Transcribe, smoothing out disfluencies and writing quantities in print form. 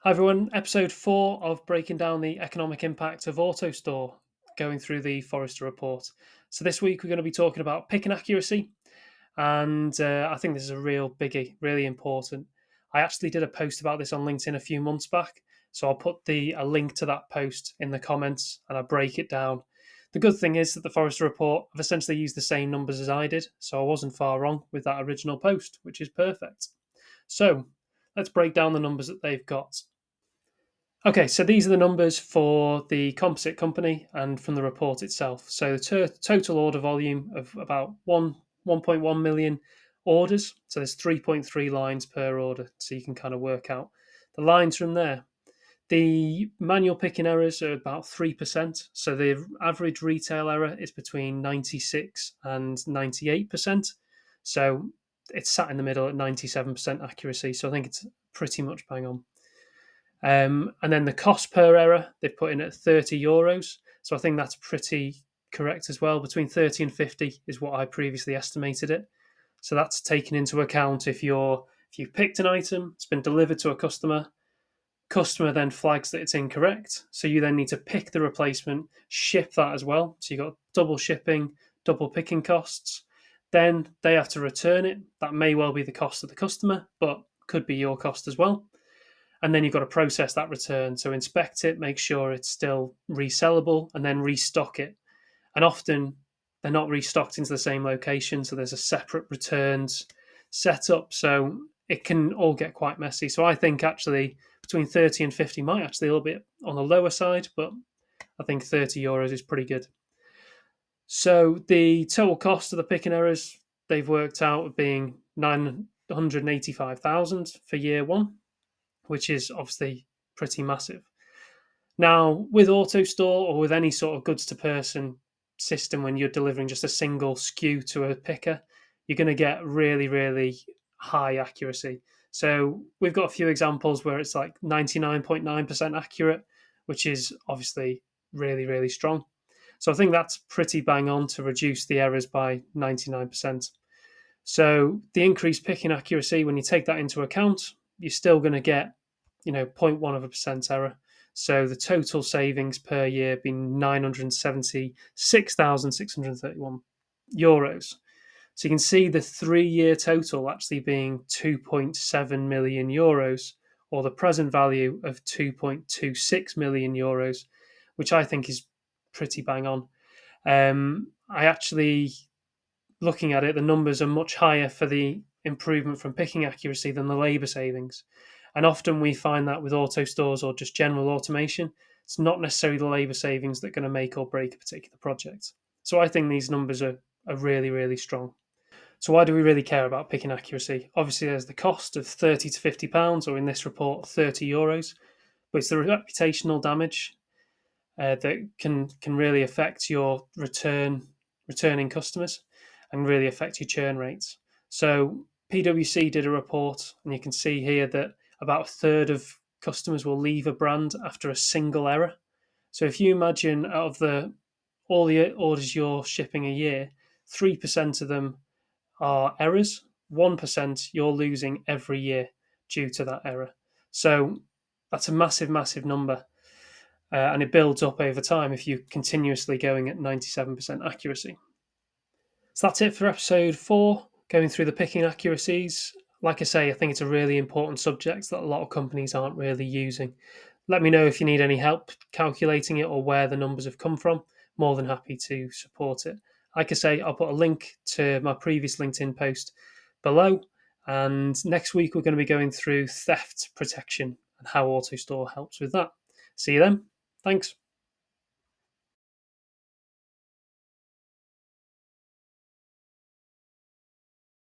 Hi everyone, episode 4 of breaking down the economic impact of AutoStore, going through the Forrester report. So, this week we're going to be talking about picking accuracy, and I think this is a real biggie, really important. I actually did a post about this on LinkedIn a few months back, so I'll put a link to that post in the comments and I break it down. The good thing is that the Forrester report have essentially used the same numbers as I did, so I wasn't far wrong with that original post, which is perfect. So, let's break down the numbers that they've got. Okay, so these are the numbers for the composite company and from the report itself. So the total order volume of about 1.1 million orders. So there's 3.3 lines per order, so you can kind of work out the lines from there. The manual picking errors are about 3%. So the average retail error is between 96 and 98%. So it's sat in the middle at 97% accuracy. So I think it's pretty much bang on. And then the cost per error they've put in at €30. So I think that's pretty correct as well. Between 30 and 50 is what I previously estimated it. So that's taken into account if you've picked an item, it's been delivered to a customer then flags that it's incorrect. So you then need to pick the replacement, ship that as well. So you've got double shipping, double picking costs. Then they have to return it. That may well be the cost of the customer, but could be your cost as well. And then you've got to process that return. So inspect it, make sure it's still resellable, and then restock it. And often they're not restocked into the same location, so there's a separate returns setup. So it can all get quite messy. So I think actually between 30 and 50 might actually a little bit on the lower side, but I think €30 is pretty good. So the total cost of the picking errors they've worked out being 985,000 for year one, which is obviously pretty massive. Now, with AutoStore or with any sort of goods to person system, when you're delivering just a single SKU to a picker, you're going to get really, really high accuracy. So, we've got a few examples where it's like 99.9% accurate, which is obviously really, really strong. So, I think that's pretty bang on to reduce the errors by 99%. So, the increased picking accuracy, when you take that into account, you're still going to get, zero point 0.1 of a percent error. So the total savings per year being €976,631. So you can see the 3 year total actually being €2.7 million, or the present value of €2.26 million, which I think is pretty bang on. I actually, looking at it, the numbers are much higher for the improvement from picking accuracy than the labour savings. And often we find that with auto stores or just general automation, it's not necessarily the labour savings that are going to make or break a particular project. So I think these numbers are really, really strong. So why do we really care about picking accuracy? Obviously, there's the cost of £30 to £50, or in this report, €30, but it's the reputational damage that can really affect your returning customers and really affect your churn rates. So PwC did a report, and you can see here that about a third of customers will leave a brand after a single error. So if you imagine out of the all the orders you're shipping a year, 3% of them are errors. 1% you're losing every year due to that error. So that's a massive, massive number. And it builds up over time if you're continuously going at 97% accuracy. So that's it for episode 4, going through the picking accuracies. Like I say, I think it's a really important subject that a lot of companies aren't really using. Let me know if you need any help calculating it or where the numbers have come from. More than happy to support it. Like I say, I'll put a link to my previous LinkedIn post below. And next week, we're going to be going through theft protection and how AutoStore helps with that. See you then. Thanks.